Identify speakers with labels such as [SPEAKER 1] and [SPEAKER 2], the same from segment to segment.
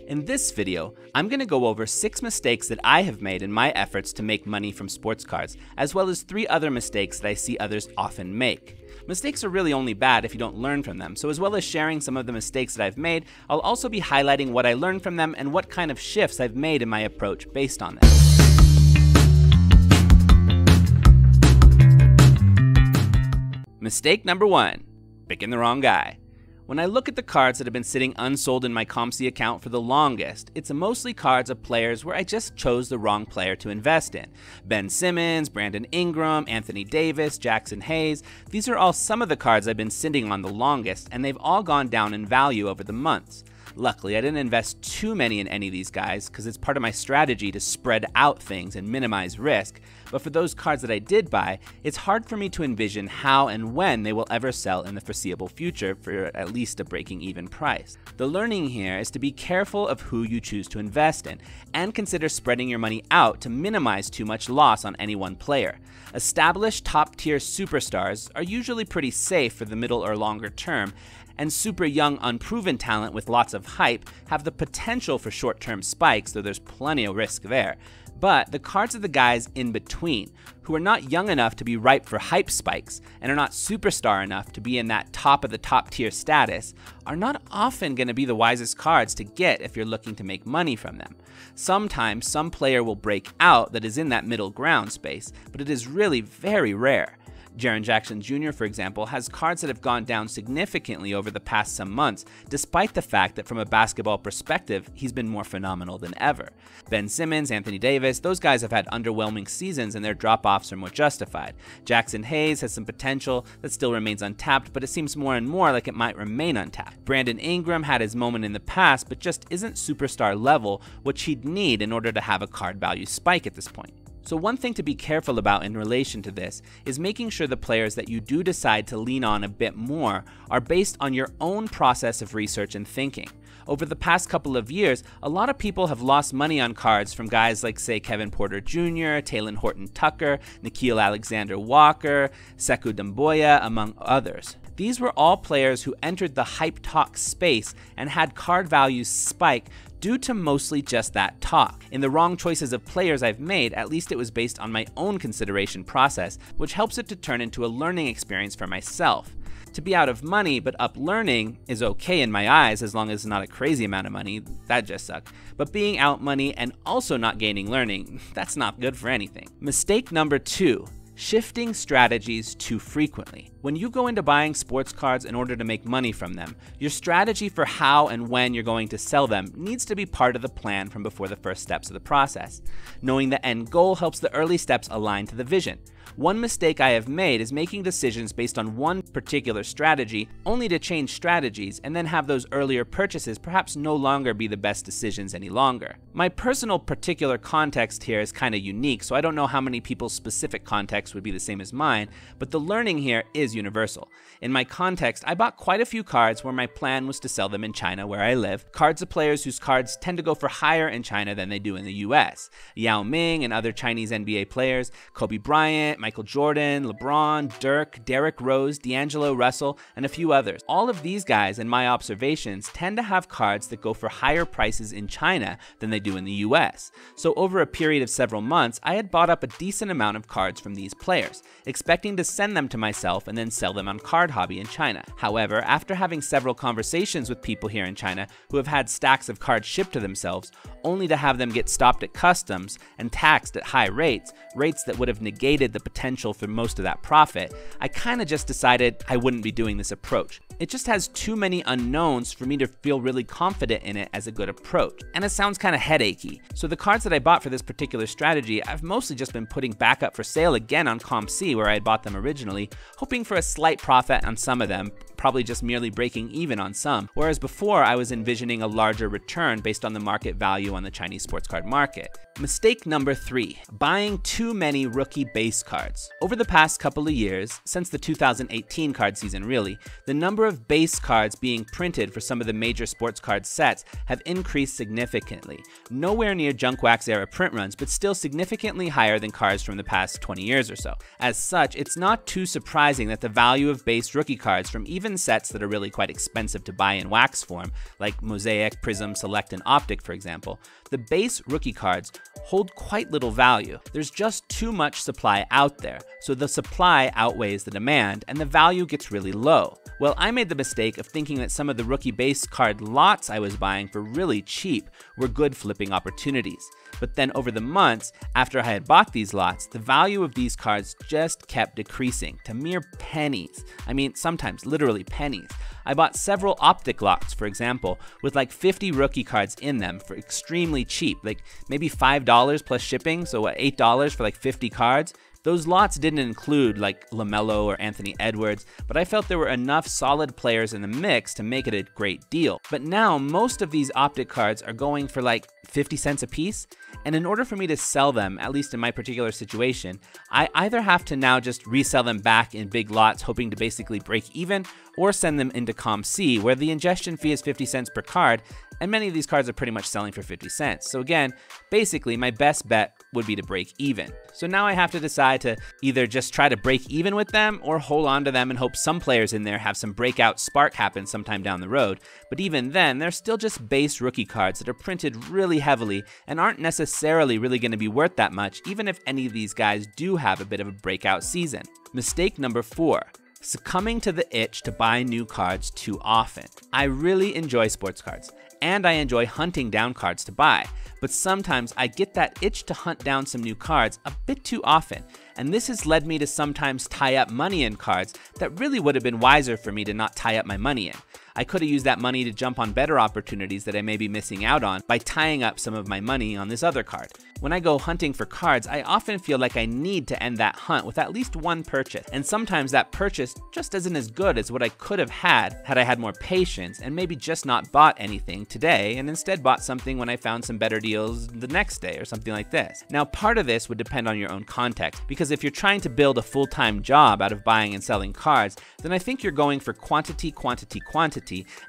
[SPEAKER 1] In this video, I'm going to go over 6 mistakes that I have made in my efforts to make money from sports cards, as well as 3 other mistakes that I see others often make. Mistakes are really only bad if you don't learn from them, so as well as sharing some of the mistakes that I've made, I'll also be highlighting what I learned from them and what kind of shifts I've made in my approach based on them. Mistake number 1, picking the wrong guy. When I look at the cards that have been sitting unsold in my ComC account for the longest, it's mostly cards of players where I just chose the wrong player to invest in. Ben Simmons, Brandon Ingram, Anthony Davis, Jackson Hayes, these are all some of the cards I've been sitting on the longest, and they've all gone down in value over the months. Luckily, I didn't invest too many in any of these guys because it's part of my strategy to spread out things and minimize risk, but for those cards that I did buy, it's hard for me to envision how and when they will ever sell in the foreseeable future for at least a breaking even price. The learning here is to be careful of who you choose to invest in, and consider spreading your money out to minimize too much loss on any one player. Established top-tier superstars are usually pretty safe for the middle or longer term, and super young, unproven talent with lots of hype have the potential for short-term spikes, though there's plenty of risk there. But the cards of the guys in between, who are not young enough to be ripe for hype spikes and are not superstar enough to be in that top of the top tier status, are not often going to be the wisest cards to get if you're looking to make money from them. Sometimes some player will break out that is in that middle ground space, but it is really very rare. Jaren Jackson Jr., for example, has cards that have gone down significantly over the past some months, despite the fact that from a basketball perspective, he's been more phenomenal than ever. Ben Simmons, Anthony Davis, those guys have had underwhelming seasons and their drop-offs are more justified. Jackson Hayes has some potential that still remains untapped, but it seems more and more like it might remain untapped. Brandon Ingram had his moment in the past, but just isn't superstar level, which he'd need in order to have a card value spike at this point. So one thing to be careful about in relation to this is making sure the players that you do decide to lean on a bit more are based on your own process of research and thinking. Over the past couple of years, a lot of people have lost money on cards from guys like, say, Kevin Porter Jr., Talen Horton-Tucker, Nickeil Alexander-Walker, Sekou Doumbouya, among others. These were all players who entered the hype talk space and had card values spike due to mostly just that talk. In the wrong choices of players I've made, at least it was based on my own consideration process, which helps it to turn into a learning experience for myself. To be out of money but up learning is okay in my eyes as long as it's not a crazy amount of money, that just sucks. But being out money and also not gaining learning, that's not good for anything. Mistake number 2. Shifting strategies too frequently. When you go into buying sports cards in order to make money from them, your strategy for how and when you're going to sell them needs to be part of the plan from before the first steps of the process. Knowing the end goal helps the early steps align to the vision. One mistake I have made is making decisions based on one particular strategy only to change strategies and then have those earlier purchases perhaps no longer be the best decisions any longer. My personal particular context here is kind of unique, so I don't know how many people's specific context would be the same as mine, but the learning here is universal. In my context, I bought quite a few cards where my plan was to sell them in China, where I live, cards of players whose cards tend to go for higher in China than they do in the US. Yao Ming and other Chinese NBA players, Kobe Bryant, Michael Jordan, LeBron, Dirk, Derrick Rose, D'Angelo Russell, and a few others. All of these guys, in my observations, tend to have cards that go for higher prices in China than they do in the US. So over a period of several months, I had bought up a decent amount of cards from these players, expecting to send them to myself and then sell them on Card Hobby in China. However, after having several conversations with people here in China who have had stacks of cards shipped to themselves, only to have them get stopped at customs and taxed at high rates that would have negated the potential for most of that profit, I kind of just decided I wouldn't be doing this approach. It just has too many unknowns for me to feel really confident in it as a good approach, and it sounds kind of headachy. So the cards that I bought for this particular strategy, I've mostly just been putting back up for sale again on ComC where I had bought them originally, hoping for a slight profit on some of them, probably just merely breaking even on some, whereas before I was envisioning a larger return based on the market value on the Chinese sports card market. Mistake number 3, buying too many rookie base cards. Over the past couple of years, since the 2018 card season really, the number of base cards being printed for some of the major sports card sets have increased significantly. Nowhere near junk wax era print runs, but still significantly higher than cards from the past 20 years or so. As such, it's not too surprising that the value of base rookie cards from even even sets that are really quite expensive to buy in wax form, like Mosaic, Prism, Select, and Optic, for example, the base rookie cards hold quite little value. There's just too much supply out there, so the supply outweighs the demand, and the value gets really low. Well, I made the mistake of thinking that some of the rookie base card lots I was buying for really cheap were good flipping opportunities. But then over the months, after I had bought these lots, the value of these cards just kept decreasing to mere pennies. I mean, sometimes literally pennies. I bought several Optic lots, for example, with like 50 rookie cards in them for extremely cheap, like maybe $5 plus shipping, so what, $8 for like 50 cards? Those lots didn't include like LaMelo or Anthony Edwards, but I felt there were enough solid players in the mix to make it a great deal. But now most of these Optic cards are going for like 50 cents a piece, and in order for me to sell them, at least in my particular situation, I either have to now just resell them back in big lots hoping to basically break even, or send them into ComC where the ingestion fee is 50 cents per card, and many of these cards are pretty much selling for 50 cents. So again, basically my best bet would be to break even. So now I have to decide to either just try to break even with them or hold on to them and hope some players in there have some breakout spark happen sometime down the road. But even then, they're still just base rookie cards that are printed really heavily and aren't necessarily really going to be worth that much, even if any of these guys do have a bit of a breakout season. Mistake number 4. Succumbing to the itch to buy new cards too often. I really enjoy sports cards, and I enjoy hunting down cards to buy, but sometimes I get that itch to hunt down some new cards a bit too often, and this has led me to sometimes tie up money in cards that really would have been wiser for me to not tie up my money in. I could have used that money to jump on better opportunities that I may be missing out on by tying up some of my money on this other card. When I go hunting for cards, I often feel like I need to end that hunt with at least one purchase, and sometimes that purchase just isn't as good as what I could have had I had more patience and maybe just not bought anything today and instead bought something when I found some better deals the next day or something like this. Now, part of this would depend on your own context, because if you're trying to build a full-time job out of buying and selling cards, then I think you're going for quantity,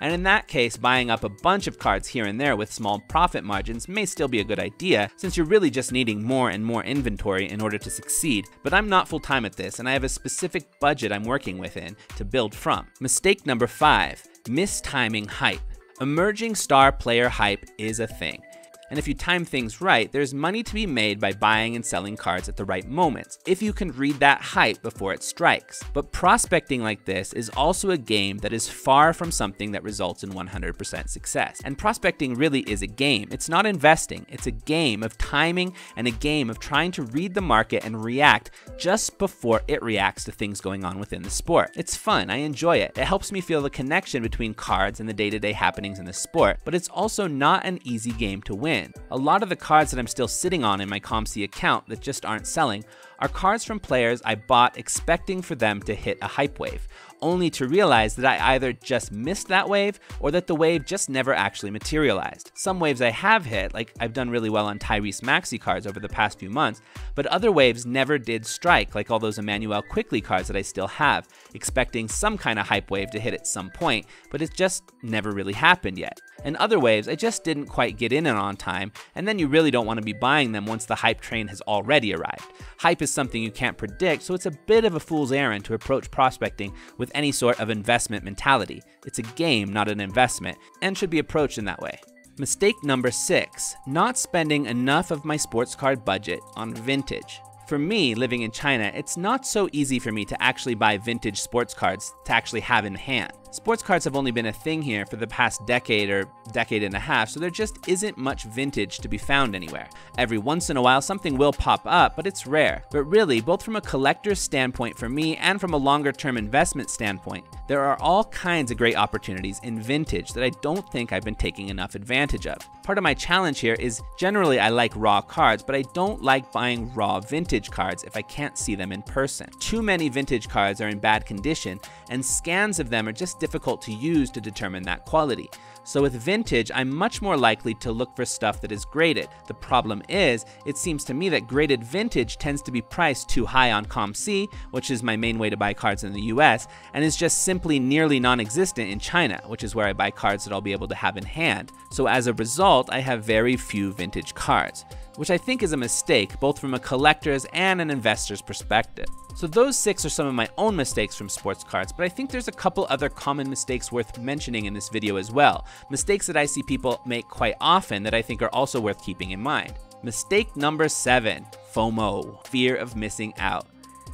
[SPEAKER 1] and in that case, buying up a bunch of cards here and there with small profit margins may still be a good idea, since you're really just needing more and more inventory in order to succeed. But I'm not full-time at this, and I have a specific budget I'm working within to build from. Mistake number 5, mistiming hype. Emerging star player hype is a thing. And if you time things right, there's money to be made by buying and selling cards at the right moments, if you can read that hype before it strikes. But prospecting like this is also a game that is far from something that results in 100% success. And prospecting really is a game. It's not investing. It's a game of timing and a game of trying to read the market and react just before it reacts to things going on within the sport. It's fun. I enjoy it. It helps me feel the connection between cards and the day-to-day happenings in the sport, but it's also not an easy game to win. A lot of the cards that I'm still sitting on in my ComC account that just aren't selling are cards from players I bought expecting for them to hit a hype wave, only to realize that I either just missed that wave or that the wave just never actually materialized. Some waves I have hit, like I've done really well on Tyrese Maxey cards over the past few months, but other waves never did strike, like all those Emmanuel Quickley cards that I still have, expecting some kind of hype wave to hit at some point, but it just never really happened yet. And other waves I just didn't quite get in on time, and then you really don't want to be buying them once the hype train has already arrived. Hype is something you can't predict, so it's a bit of a fool's errand to approach prospecting with any sort of investment mentality. It's a game, not an investment, and should be approached in that way. Mistake number 6, not spending enough of my sports card budget on vintage. For me, living in China, it's not so easy for me to actually buy vintage sports cards to actually have in hand. Sports cards have only been a thing here for the past decade or decade and a half, so there just isn't much vintage to be found anywhere. Every once in a while something will pop up, but it's rare. But really, both from a collector's standpoint for me and from a longer term investment standpoint, there are all kinds of great opportunities in vintage that I don't think I've been taking enough advantage of. Part of my challenge here is generally I like raw cards, but I don't like buying raw vintage cards if I can't see them in person. Too many vintage cards are in bad condition, and scans of them are just difficult to use to determine that quality. So with vintage, I'm much more likely to look for stuff that is graded. The problem is, it seems to me that graded vintage tends to be priced too high on ComC, which is my main way to buy cards in the US, and is just simply nearly non-existent in China, which is where I buy cards that I'll be able to have in hand. So as a result, I have very few vintage cards. which I think is a mistake both from a collector's and an investor's perspective. So those 6 are some of my own mistakes from sports cards, but I think there's a couple other common mistakes worth mentioning in this video as well. Mistakes that I see people make quite often that I think are also worth keeping in mind. Mistake number 7, FOMO, fear of missing out.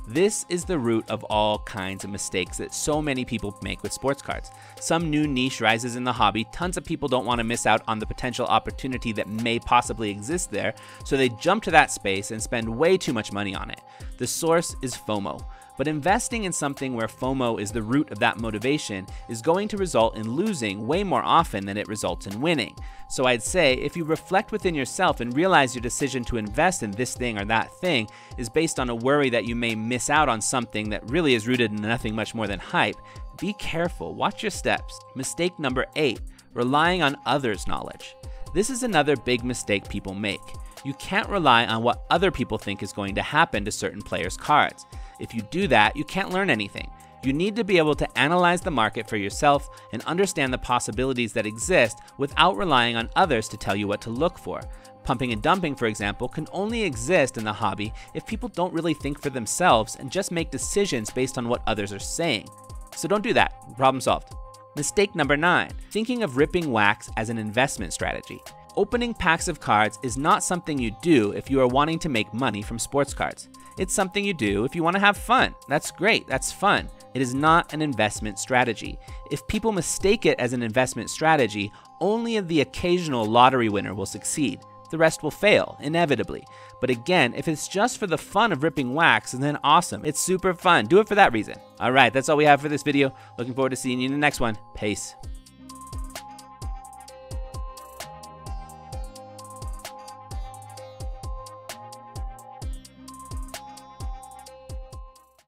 [SPEAKER 1] This is the root of all kinds of mistakes that so many people make with sports cards. Some new niche rises in the hobby, tons of people don't want to miss out on the potential opportunity that may possibly exist there, so they jump to that space and spend way too much money on it. The source is FOMO. But investing in something where FOMO is the root of that motivation is going to result in losing way more often than it results in winning. So I'd say if you reflect within yourself and realize your decision to invest in this thing or that thing is based on a worry that you may miss out on something that really is rooted in nothing much more than hype, be careful, watch your steps. Mistake number 8, relying on others' knowledge. This is another big mistake people make. You can't rely on what other people think is going to happen to certain players' cards. If you do that, you can't learn anything. You need to be able to analyze the market for yourself and understand the possibilities that exist without relying on others to tell you what to look for. Pumping and dumping, for example, can only exist in the hobby if people don't really think for themselves and just make decisions based on what others are saying. So don't do that. Problem solved. Mistake number 9, thinking of ripping wax as an investment strategy. Opening packs of cards is not something you do if you are wanting to make money from sports cards. It's something you do if you want to have fun. That's great, that's fun. It is not an investment strategy. If people mistake it as an investment strategy, only the occasional lottery winner will succeed. The rest will fail, inevitably. But again, if it's just for the fun of ripping wax, then awesome. It's super fun. Do it for that reason. All right, that's all we have for this video. Looking forward to seeing you in the next one. Peace.